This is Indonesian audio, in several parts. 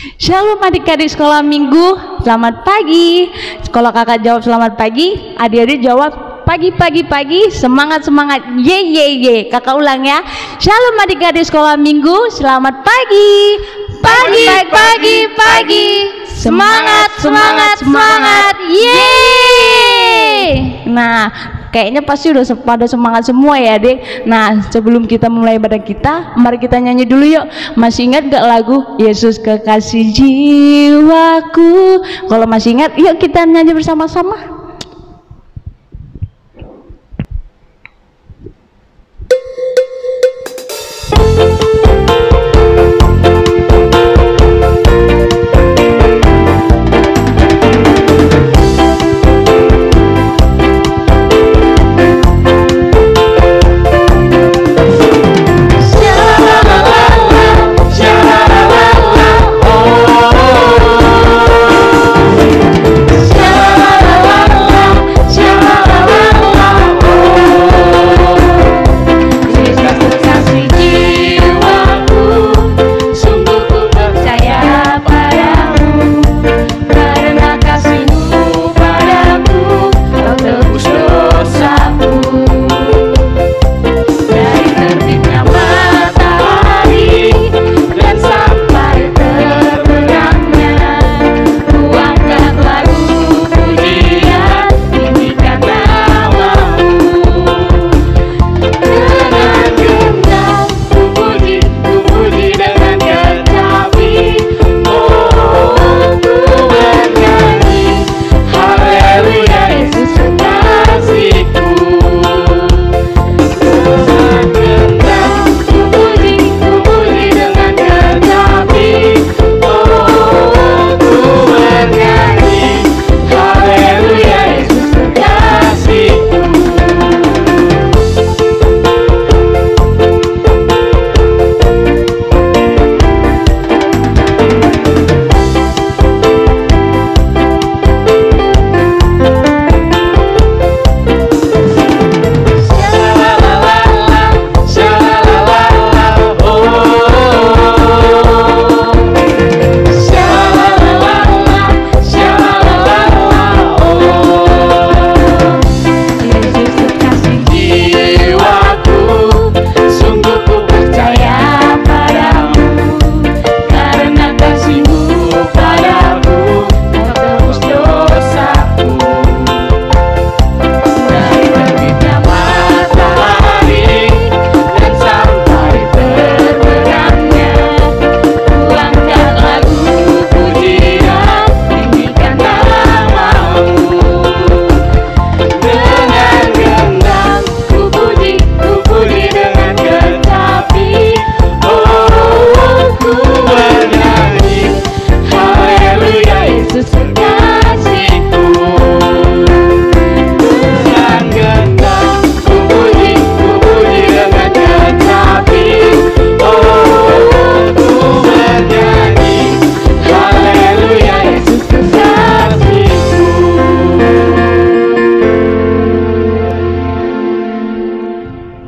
Shalom adik-adik sekolah minggu, selamat pagi. Kalau kakak jawab selamat pagi, adik-adik jawab pagi, semangat, ye ye ye. Kakak ulang ya. Shalom adik-adik sekolah minggu, selamat pagi. Pagi, semangat, ye. Nah, kayaknya pasti udah pada semangat semua ya adik. Nah, sebelum kita mulai ibadah kita, mari kita nyanyi dulu yuk. Masih ingat gak lagu Yesus kekasih jiwaku? Kalau masih ingat, yuk kita nyanyi bersama-sama.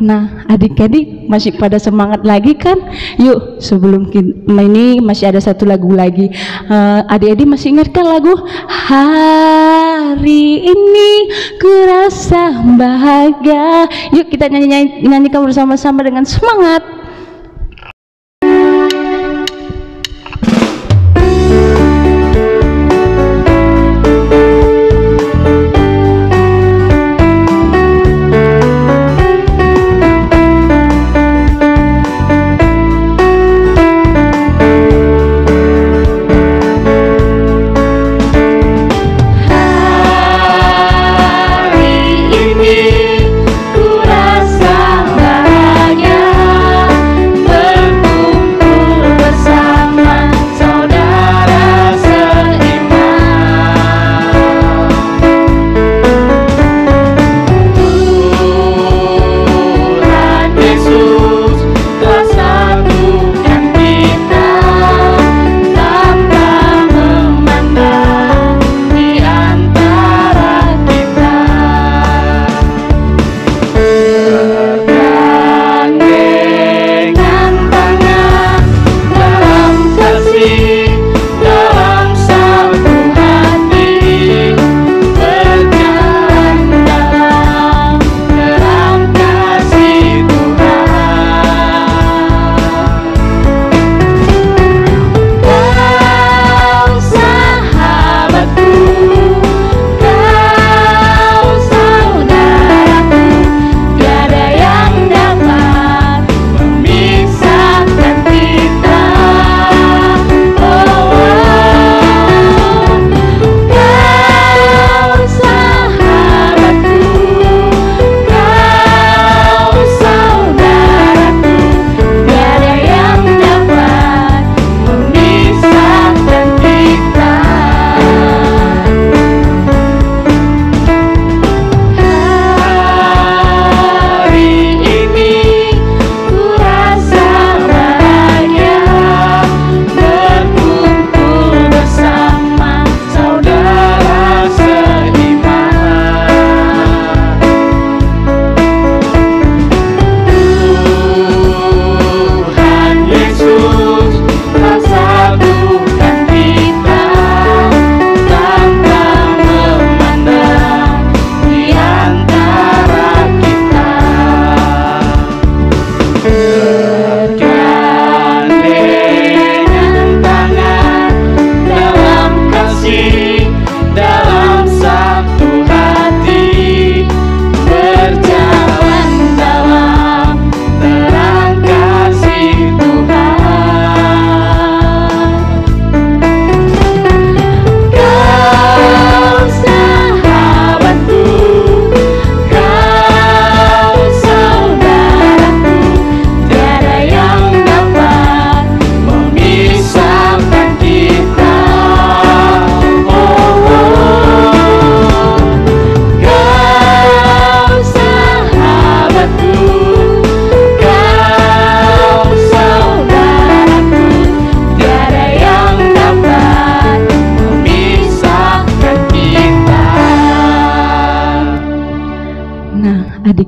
Nah, adik-adik masih pada semangat lagi kan? Yuk, sebelum ini masih ada satu lagu lagi. Adik-adik masih ingat kan lagu Hari Ini Ku Rasa Bahagia? Yuk kita nyanyikan bersama-sama dengan semangat. Ku rasa bahagia.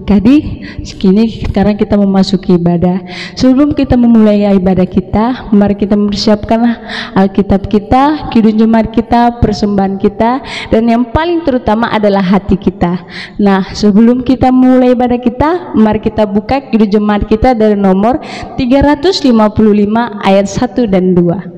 Jadi sekarang kita memasuki ibadah. Sebelum kita memulai ibadah kita, mari kita mempersiapkan Alkitab kita, Kidung Jemaat kita, persembahan kita, dan yang paling terutama adalah hati kita. Nah, sebelum kita mulai ibadah kita, mari kita buka Kidung Jemaat kita dari nomor 355 ayat 1 dan 2.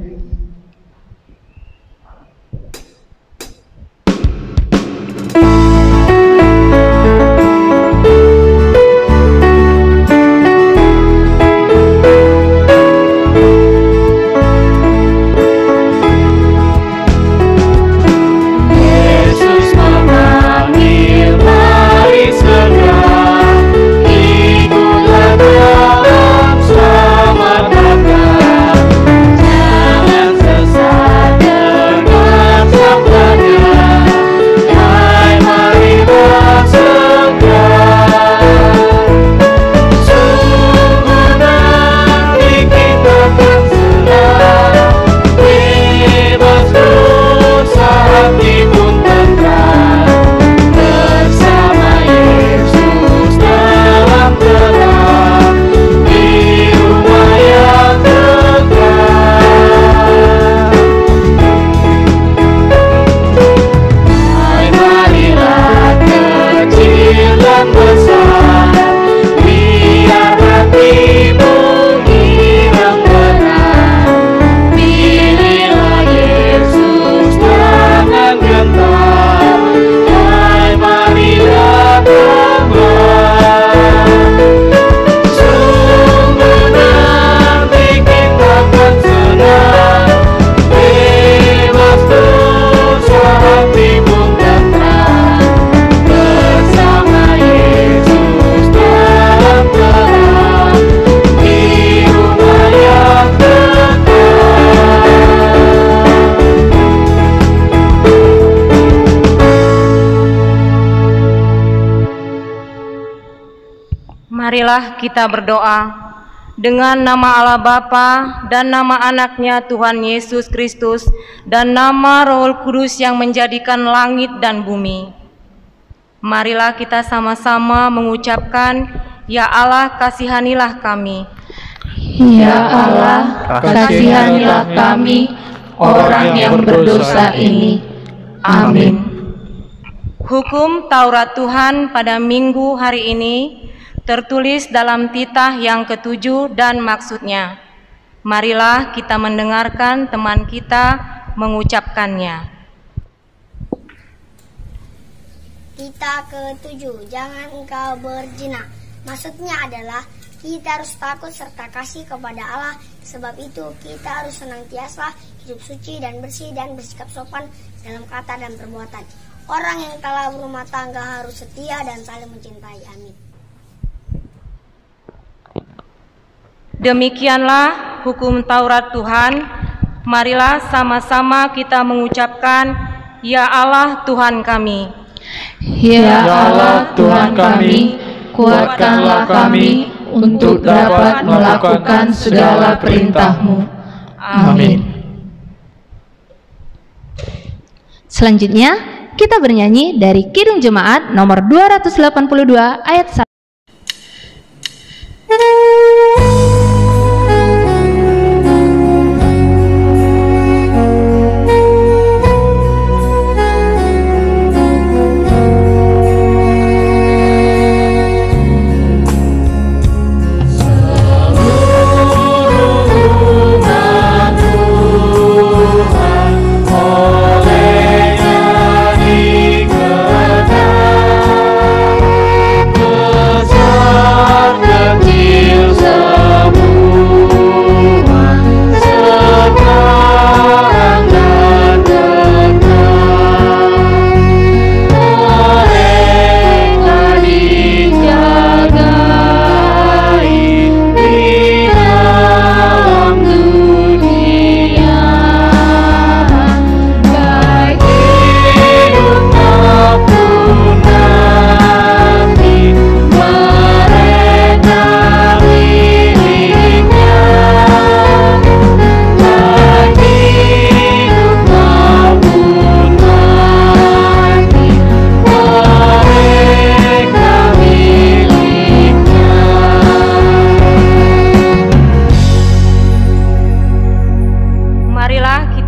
Marilah kita berdoa dengan nama Allah Bapa dan nama anaknya Tuhan Yesus Kristus dan nama Roh Kudus yang menjadikan langit dan bumi. Marilah kita sama-sama mengucapkan, Ya Allah, kasihanilah kami. Ya Allah, kasihanilah kami, orang yang berdosa ini. Amin. Hukum Taurat Tuhan pada minggu hari ini tertulis dalam titah yang ke-7 dan maksudnya. Marilah kita mendengarkan teman kita mengucapkannya. Titah ke-7, jangan engkau berzina. Maksudnya adalah kita harus takut serta kasih kepada Allah. Sebab itu kita harus senantiasa hidup suci dan bersih dan bersikap sopan dalam kata dan perbuatan. Orang yang telah berumah tangga harus setia dan saling mencintai. Amin. Demikianlah hukum Taurat Tuhan. Marilah sama-sama kita mengucapkan, Ya Allah Tuhan kami. Ya Allah Tuhan kami, kuatkanlah kami untuk dapat melakukan segala perintah-Mu. Amin. Selanjutnya, kita bernyanyi dari Kidung Jemaat nomor 282 ayat 1. Oleh nyanyi kedai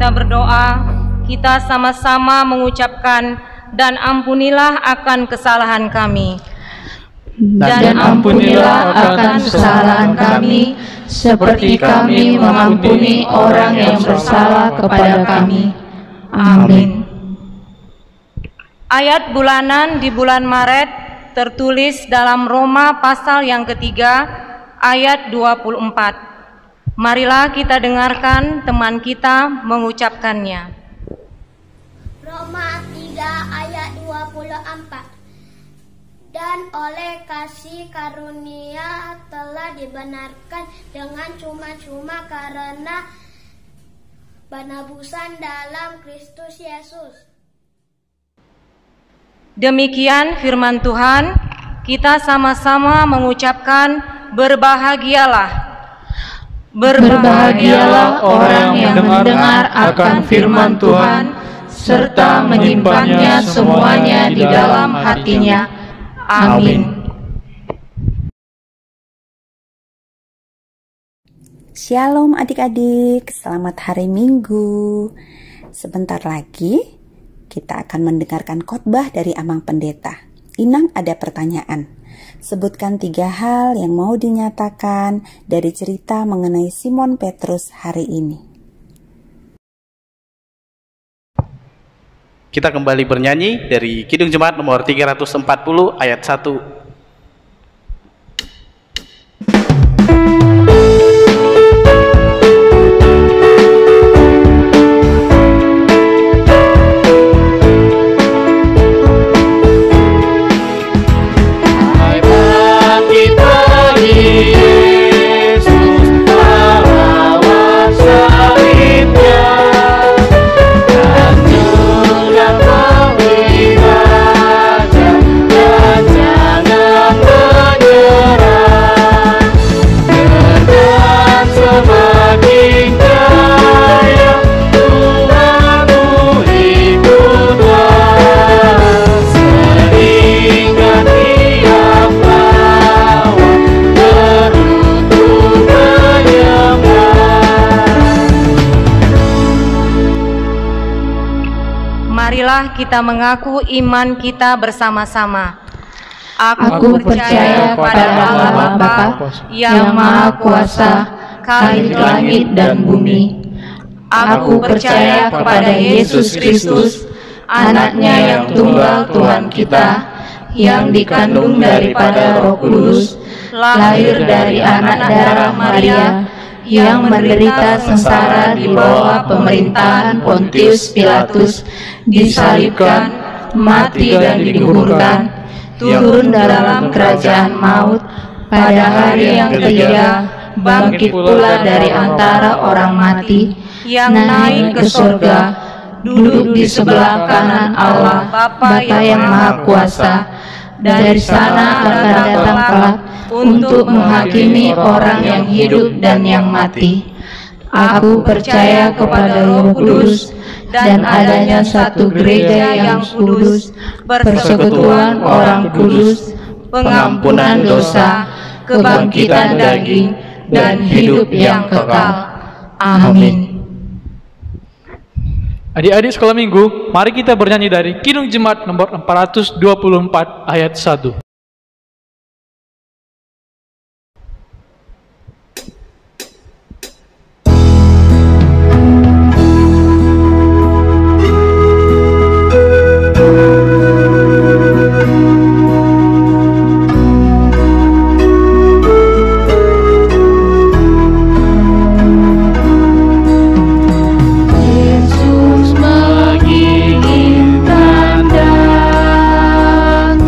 kita berdoa, kita sama-sama mengucapkan, dan ampunilah akan kesalahan kami. Dan ampunilah akan kesalahan kami, seperti kami mengampuni orang yang bersalah kepada kami. Amin. Ayat bulanan di bulan Maret tertulis dalam Roma pasal yang ketiga, ayat 24. Marilah kita dengarkan teman kita mengucapkannya. Roma 3 ayat 24. Dan oleh kasih karunia telah dibenarkan dengan cuma-cuma karena penebusan dalam Kristus Yesus. Demikian firman Tuhan, kita sama-sama mengucapkan berbahagialah. Berbahagialah orang yang mendengar akan firman Tuhan, serta menyimpannya semuanya di dalam hatinya. Amin. Shalom adik-adik, selamat hari Minggu. Sebentar lagi kita akan mendengarkan khotbah dari Amang Pendeta. Inang ada pertanyaan. Sebutkan 3 hal yang mau dinyatakan dari cerita mengenai Simon Petrus hari ini. Kita kembali bernyanyi dari Kidung Jemaat nomor 340 ayat 1. Marilah kita mengaku iman kita bersama-sama. Aku percaya pada Allah Bapa yang Maha Kuasa, Khalik langit dan bumi. Aku percaya kepada Yesus Kristus, Anaknya yang tunggal Tuhan kita, yang dikandung daripada Roh Kudus, lahir dari anak darah Maria, yang menderita sengsara di bawah pemerintahan Pontius Pilatus, disalibkan, mati dan dikuburkan, turun dalam kerajaan maut, pada hari yang ketiga bangkit pula dari antara orang mati, yang naik ke surga, duduk di sebelah kanan Allah Bapa yang Maha Kuasa. Dari sana akan datang kelak untuk menghakimi orang yang hidup dan yang mati. Aku percaya kepada Roh Kudus dan adanya satu gereja yang kudus, persekutuan orang kudus, pengampunan dosa, kebangkitan daging, dan hidup yang kekal. Amin. Adik-adik sekolah minggu, mari kita bernyanyi dari Kidung Jemaat nomor 424 ayat 1. Yesus menginginkan datang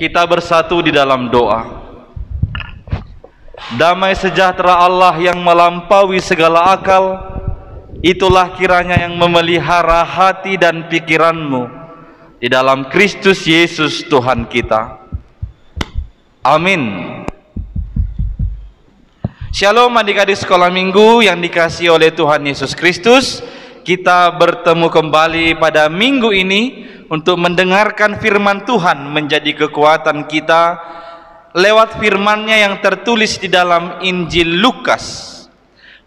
Kita bersatu di dalam doa. Damai sejahtera Allah yang melampaui segala akal, itulah kiranya yang memelihara hati dan pikiranmu di dalam Kristus Yesus Tuhan kita. Amin. Shalom adik-adik sekolah minggu yang dikasihi oleh Tuhan Yesus Kristus. Kita bertemu kembali pada minggu ini untuk mendengarkan firman Tuhan menjadi kekuatan kita lewat firman-Nya yang tertulis di dalam Injil Lukas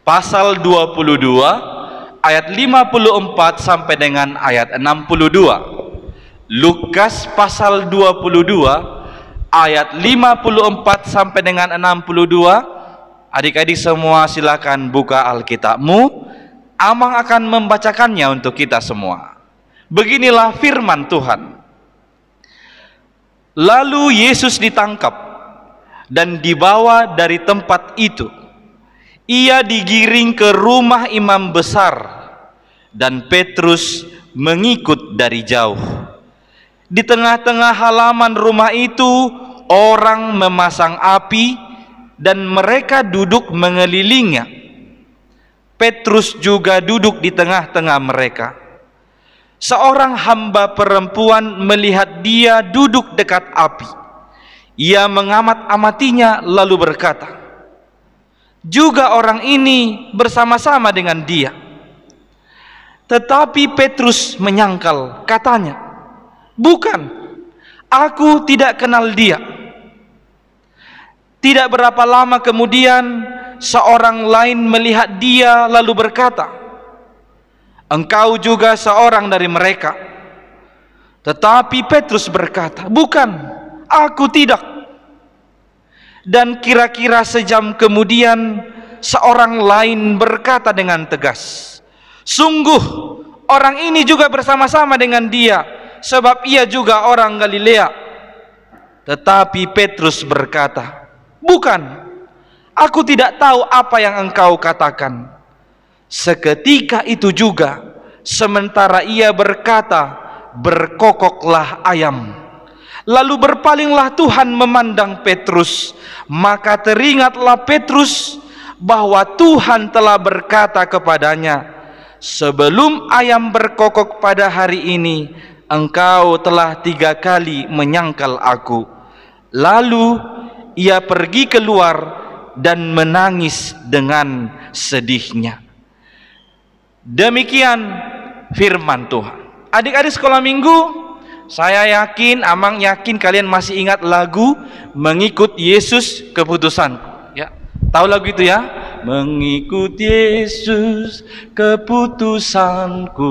pasal 22 ayat 54 sampai dengan ayat 62. Lukas pasal 22 ayat 54 sampai dengan 62. Adik-adik semua silakan buka Alkitabmu. Amang akan membacakannya untuk kita semua. Beginilah firman Tuhan. Lalu Yesus ditangkap dan dibawa dari tempat itu. Ia digiring ke rumah imam besar dan Petrus mengikut dari jauh. Di tengah-tengah halaman rumah itu orang memasang api dan mereka duduk mengelilinginya. Petrus juga duduk di tengah-tengah mereka. Seorang hamba perempuan melihat dia duduk dekat api. Ia mengamat-amatinya lalu berkata, juga orang ini bersama-sama dengan dia. Tetapi Petrus menyangkal, katanya, bukan, aku tidak kenal dia. Tidak berapa lama kemudian seorang lain melihat dia lalu berkata, engkau juga seorang dari mereka. Tetapi Petrus berkata, bukan, aku tidak. Dan kira-kira sejam kemudian seorang lain berkata dengan tegas, sungguh orang ini juga bersama-sama dengan dia, sebab ia juga orang Galilea. Tetapi Petrus berkata, bukan, aku tidak tahu apa yang engkau katakan. Seketika itu juga, sementara ia berkata, berkokoklah ayam. Lalu berpalinglah Tuhan memandang Petrus. Maka teringatlah Petrus bahwa Tuhan telah berkata kepadanya, sebelum ayam berkokok pada hari ini, engkau telah 3 kali menyangkal aku. Lalu ia pergi keluar dan menangis dengan sedihnya. Demikian firman Tuhan. Adik-adik sekolah minggu, saya yakin, Amang yakin kalian masih ingat lagu Mengikut Yesus Keputusanku. Ya, tahu lagu itu ya? Mengikut Yesus keputusanku,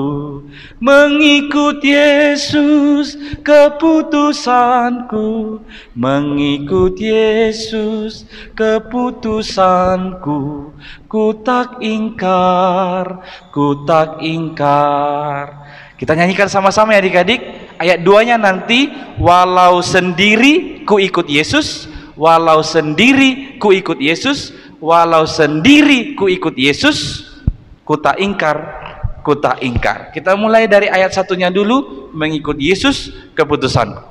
mengikut Yesus keputusanku, mengikut Yesus keputusanku, ku tak ingkar, ku tak ingkar. Kita nyanyikan sama-sama ya adik-adik. Ayat 2-nya nanti, walau sendiri ku ikut Yesus, walau sendiri ku ikut Yesus, walau sendiri ku ikut Yesus, ku tak ingkar, ku tak ingkar. Kita mulai dari ayat 1-nya dulu, mengikut Yesus keputusanku.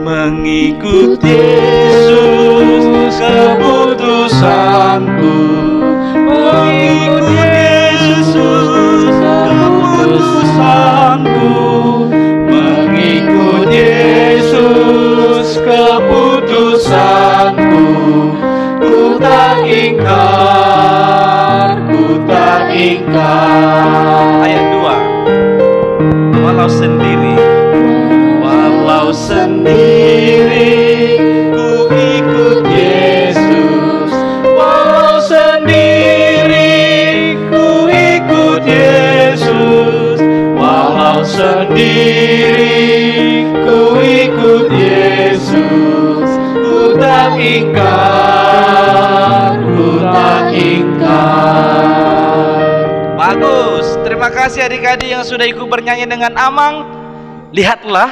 Mengikut Yesus keputusanku, mengikut Yesus keputusanku, mengikut Yesus keputusanku, ku tak ingkar, ku tak ingkar. Ayat 2, walau sendiri, walau sendiri ku ikut Yesus, walau sendiri ku ikut Yesus, walau sendiri ku ikut Yesus, ku tak ingkar, ku tak ingkar. Bagus, terima kasih adik-adik yang sudah ikut bernyanyi dengan Amang. Lihatlah,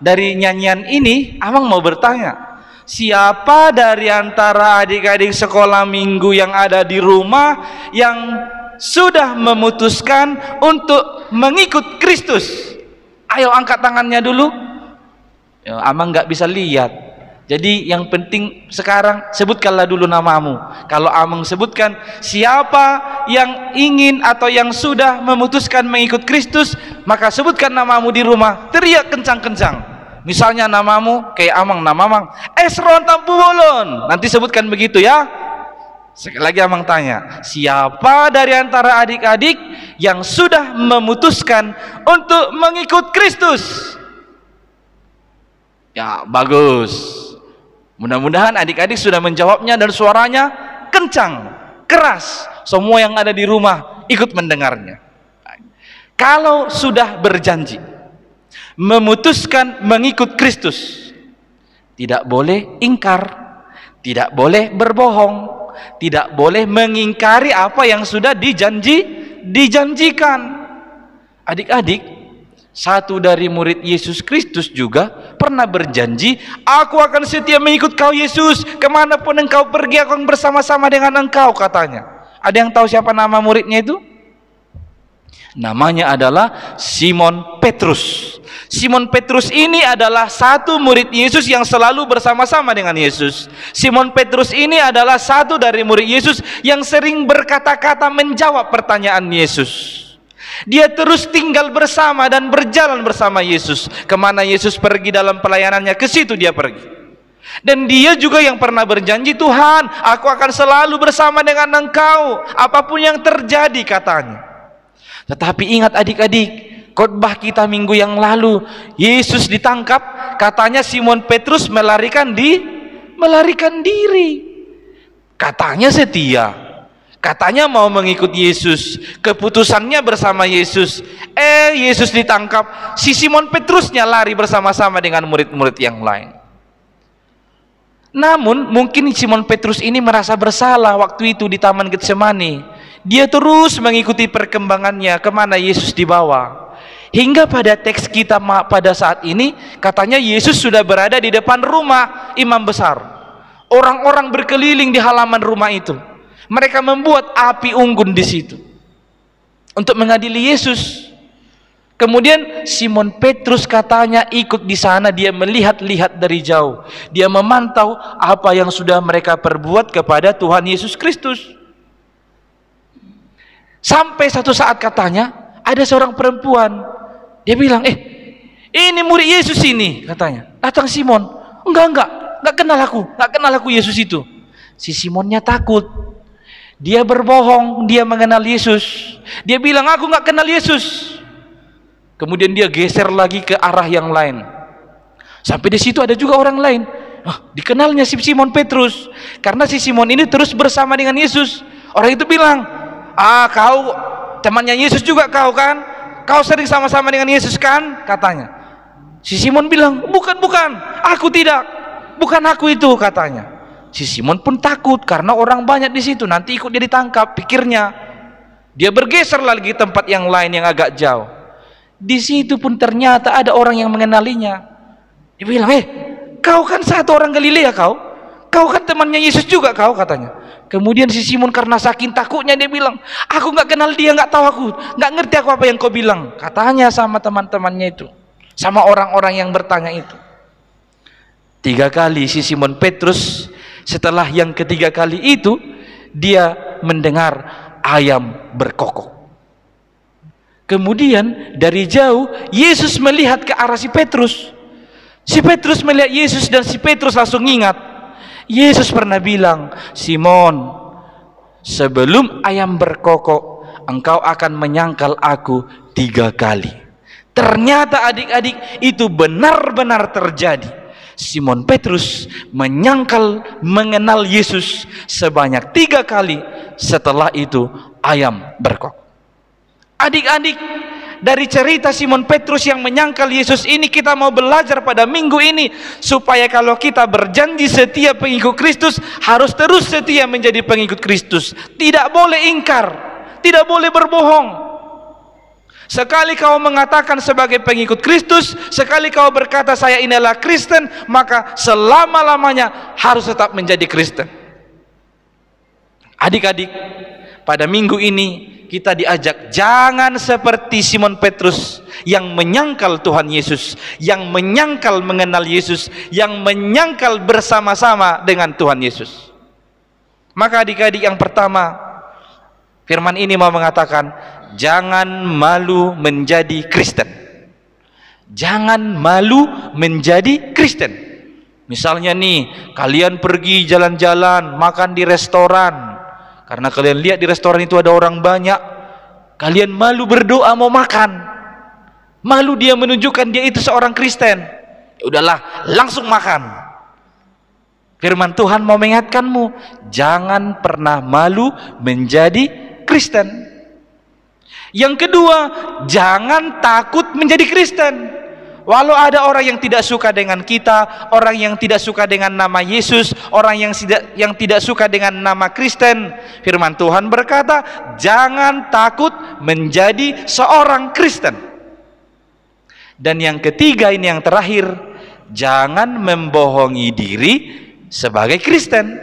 dari nyanyian ini Amang mau bertanya, siapa dari antara adik-adik sekolah minggu yang ada di rumah yang sudah memutuskan untuk mengikut Kristus? Ayo angkat tangannya dulu. Ya, Amang nggak bisa lihat. Jadi yang penting sekarang sebutkanlah dulu namamu. Kalau Amang sebutkan siapa yang ingin atau yang sudah memutuskan mengikut Kristus, maka sebutkan namamu di rumah, teriak kencang-kencang. Misalnya namamu kayak Amang, nama Amang Esron Tampu Bolon, nanti sebutkan begitu ya. Sekali lagi Amang tanya, siapa dari antara adik-adik yang sudah memutuskan untuk mengikut Kristus? Ya, bagus. Mudah-mudahan adik-adik sudah menjawabnya dan suaranya kencang, keras. Semua yang ada di rumah ikut mendengarnya. Kalau sudah berjanji memutuskan mengikut Kristus, tidak boleh ingkar, tidak boleh berbohong, tidak boleh mengingkari apa yang sudah dijanjikan. Adik-adik, satu dari murid Yesus Kristus juga pernah berjanji, aku akan setia mengikut kau Yesus, kemanapun engkau pergi aku akan bersama-sama dengan engkau, katanya. Ada yang tahu siapa nama muridnya itu? Namanya adalah Simon Petrus. Simon Petrus ini adalah satu murid Yesus yang selalu bersama-sama dengan Yesus. Simon Petrus ini adalah satu dari murid Yesus yang sering berkata-kata menjawab pertanyaan Yesus. Dia terus tinggal bersama dan berjalan bersama Yesus. Kemana Yesus pergi dalam pelayanannya, ke situ dia pergi. Dan dia juga yang pernah berjanji, Tuhan, aku akan selalu bersama dengan engkau apapun yang terjadi, katanya. Tetapi ingat adik-adik, khotbah kita minggu yang lalu, Yesus ditangkap, katanya Simon Petrus melarikan diri. Katanya setia, katanya mau mengikut Yesus, keputusannya bersama Yesus. Yesus ditangkap, si Simon Petrusnya lari bersama-sama dengan murid-murid yang lain. Namun mungkin Simon Petrus ini merasa bersalah waktu itu di Taman Getsemani. Dia terus mengikuti perkembangannya kemana Yesus dibawa. Hingga pada teks kita pada saat ini, katanya Yesus sudah berada di depan rumah imam besar. Orang-orang berkeliling di halaman rumah itu. Mereka membuat api unggun di situ untuk mengadili Yesus. Kemudian Simon Petrus katanya ikut di sana, dia melihat-lihat dari jauh. Dia memantau apa yang sudah mereka perbuat kepada Tuhan Yesus Kristus. Sampai satu saat katanya ada seorang perempuan, dia bilang, ini murid Yesus ini, katanya. Datang Simon, enggak kenal aku Yesus itu. Si Simonnya takut. Dia berbohong, dia mengenal Yesus. Dia bilang, aku nggak kenal Yesus. Kemudian dia geser lagi ke arah yang lain. Sampai di situ ada juga orang lain. Dikenalnya si Simon Petrus, karena si Simon ini terus bersama dengan Yesus. Orang itu bilang, kau temannya Yesus juga kau kan? Kau sering sama-sama dengan Yesus kan? Katanya. Si Simon bilang, bukan, aku tidak, bukan aku itu, katanya. Si Simon pun takut karena orang banyak di situ, nanti ikut dia ditangkap, pikirnya. Dia bergeser lagi ke tempat yang lain yang agak jauh. Di situ pun ternyata ada orang yang mengenalinya. Dia bilang, kau kan satu orang Galilea kau kan temannya Yesus juga kau, katanya. Kemudian si Simon karena saking takutnya dia bilang, aku nggak kenal dia, nggak tahu aku, nggak ngerti aku apa yang kau bilang, katanya sama teman-temannya itu, sama orang-orang yang bertanya itu. 3 kali si Simon Petrus. Setelah yang ketiga kali itu, dia mendengar ayam berkokok. Kemudian dari jauh Yesus melihat ke arah si Petrus. Si Petrus melihat Yesus dan si Petrus langsung ingat. Yesus pernah bilang, Simon, sebelum ayam berkokok, engkau akan menyangkal aku 3 kali. Ternyata adik-adik itu benar-benar terjadi. Simon Petrus mengenal Yesus sebanyak 3 kali. Setelah itu ayam berkokok. Adik-adik, dari cerita Simon Petrus yang menyangkal Yesus ini, kita mau belajar pada minggu ini supaya kalau kita berjanji setia pengikut Kristus, harus terus setia menjadi pengikut Kristus. Tidak boleh ingkar, tidak boleh berbohong. Sekali kau mengatakan sebagai pengikut Kristus, sekali kau berkata saya inilah Kristen, maka selama-lamanya harus tetap menjadi Kristen. Adik-adik, pada minggu ini kita diajak jangan seperti Simon Petrus yang menyangkal Tuhan Yesus, yang menyangkal mengenal Yesus, yang menyangkal bersama-sama dengan Tuhan Yesus. Maka adik-adik, yang pertama, firman ini mau mengatakan, jangan malu menjadi Kristen. Jangan malu menjadi Kristen. Misalnya nih, kalian pergi jalan-jalan, makan di restoran. Karena kalian lihat di restoran itu ada orang banyak, kalian malu berdoa mau makan. Malu dia menunjukkan dia itu seorang Kristen. Ya udahlah, langsung makan. Firman Tuhan mau mengingatkanmu, jangan pernah malu menjadi Kristen. Yang kedua, jangan takut menjadi Kristen. Walau ada orang yang tidak suka dengan kita, orang yang tidak suka dengan nama Yesus, orang yang tidak suka dengan nama Kristen, firman Tuhan berkata, jangan takut menjadi seorang Kristen. Dan yang ketiga, ini yang terakhir, jangan membohongi diri sebagai Kristen.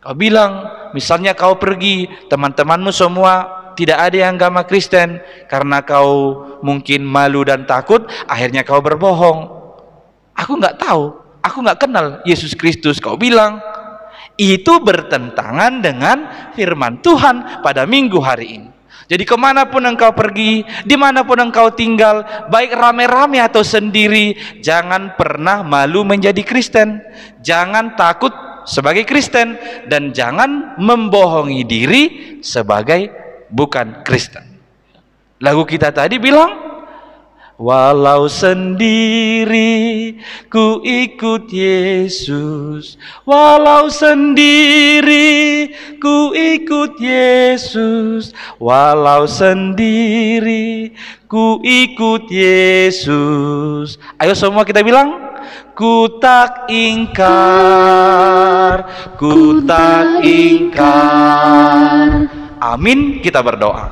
Kau bilang, misalnya kau pergi, teman-temanmu semua tidak ada yang agama Kristen, karena kau mungkin malu dan takut, akhirnya kau berbohong. Aku nggak tahu, aku nggak kenal Yesus Kristus. Kau bilang, itu bertentangan dengan firman Tuhan pada minggu hari ini. Jadi kemanapun engkau pergi, dimanapun engkau tinggal, baik rame-rame atau sendiri, jangan pernah malu menjadi Kristen. Jangan takut sebagai Kristen, dan jangan membohongi diri sebagai bukan Kristen. Lagu kita tadi bilang, walau sendiri ku ikut Yesus, walau sendiri ku ikut Yesus, walau sendiri ku ikut Yesus. Ayo semua kita bilang, ku tak ingkar, ku tak ingkar. Amin, kita berdoa.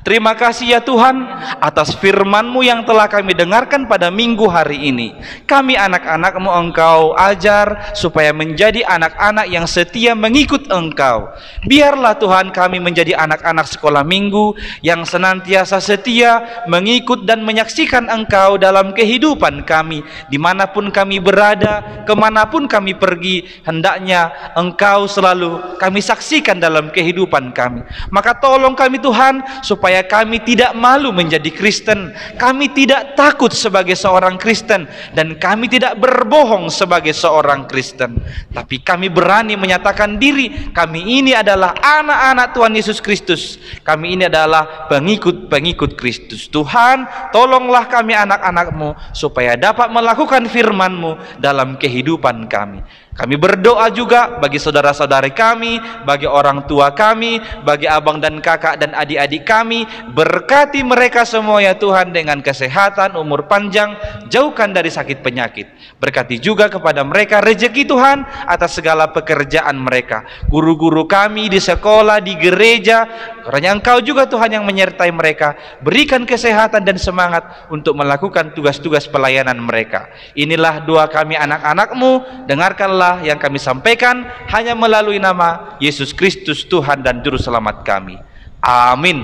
Terima kasih ya Tuhan atas firman-Mu yang telah kami dengarkan pada minggu hari ini. Kami anak-anak-Mu Engkau ajar supaya menjadi anak-anak yang setia mengikut Engkau. Biarlah Tuhan kami menjadi anak-anak sekolah minggu yang senantiasa setia mengikut dan menyaksikan Engkau dalam kehidupan kami. Dimanapun kami berada, kemanapun kami pergi, hendaknya Engkau selalu kami saksikan dalam kehidupan kami. Maka tolong kami Tuhan supaya kami tidak malu menjadi Kristen, kami tidak takut sebagai seorang Kristen, dan kami tidak berbohong sebagai seorang Kristen, tapi kami berani menyatakan diri kami ini adalah anak-anak Tuhan Yesus Kristus, kami ini adalah pengikut-pengikut Kristus. Tuhan, tolonglah kami anak-anak-Mu supaya dapat melakukan firman-Mu dalam kehidupan kami. Kami berdoa juga bagi saudara-saudari kami, bagi orang tua kami, bagi abang dan kakak dan adik-adik kami. Berkati mereka semua ya Tuhan dengan kesehatan, umur panjang, jauhkan dari sakit penyakit. Berkati juga kepada mereka rezeki Tuhan atas segala pekerjaan mereka. Guru-guru kami di sekolah, di gereja, karena Engkau juga Tuhan yang menyertai mereka. Berikan kesehatan dan semangat untuk melakukan tugas-tugas pelayanan mereka. Inilah doa kami anak-anak-Mu. Dengarkanlah yang kami sampaikan hanya melalui nama Yesus Kristus Tuhan dan Juru Selamat kami. Amin.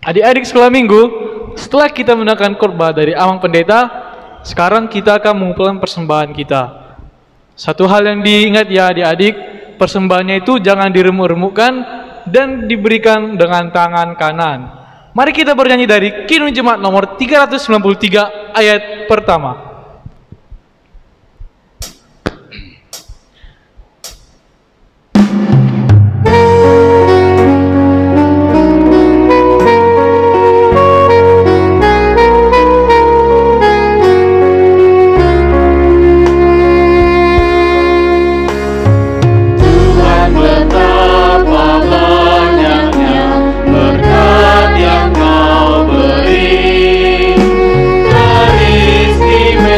Adik-adik sekolah minggu, setelah kita menunaikan khotbah dari Amang Pendeta, sekarang kita akan mengumpulkan persembahan kita. Satu hal yang diingat ya adik-adik, persembahannya itu jangan diremuk-remukkan dan diberikan dengan tangan kanan. Mari kita bernyanyi dari Kidung Jemaat nomor 393 ayat pertama. Istimewa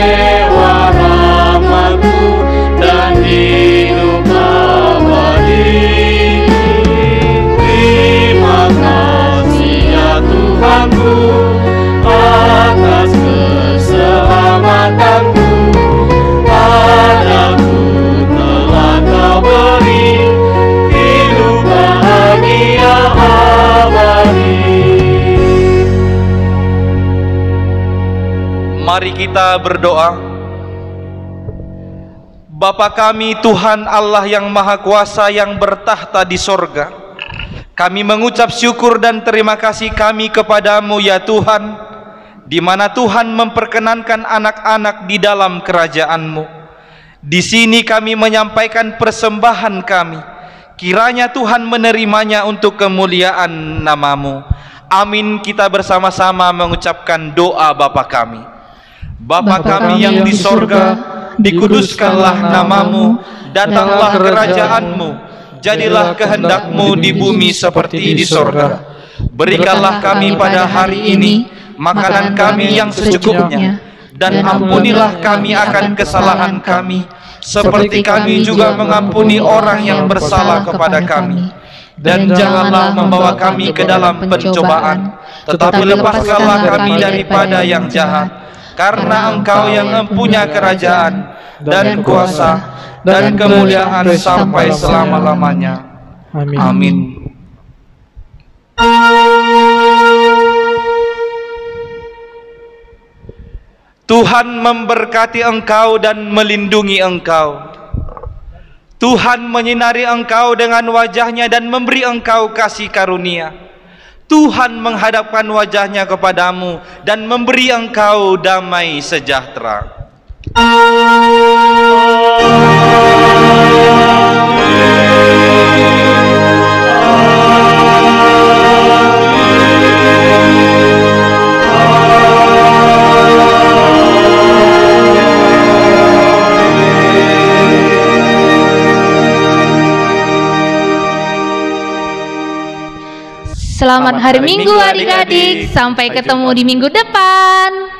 Mari kita berdoa. Bapa kami, Tuhan Allah yang Maha Kuasa yang bertahta di sorga, kami mengucap syukur dan terima kasih kami kepadamu ya Tuhan, di mana Tuhan memperkenankan anak-anak di dalam kerajaan-Mu. Di sini kami menyampaikan persembahan kami, kiranya Tuhan menerimanya untuk kemuliaan nama-Mu. Amin. Kita bersama-sama mengucapkan doa Bapa kami. Bapa kami yang di sorga, dikuduskanlah nama-Mu, datanglah kerajaan-Mu, jadilah kehendak-Mu di bumi seperti di sorga. Berikanlah kami pada hari ini makanan kami yang secukupnya, dan ampunilah kami akan kesalahan kami, seperti kami juga mengampuni orang yang bersalah kepada kami. Dan janganlah membawa kami ke dalam pencobaan, tetapi lepaskanlah kami daripada yang jahat. Karena Engkau yang mempunyai kerajaan dan kuasa dan kemuliaan sampai selama-lamanya. Amin. Tuhan memberkati engkau dan melindungi engkau. Tuhan menyinari engkau dengan wajahnya dan memberi engkau kasih karunia. Tuhan menghadapkan wajahnya kepadamu dan memberi engkau damai sejahtera. Selamat hari Minggu adik-adik. Sampai ketemu di minggu depan.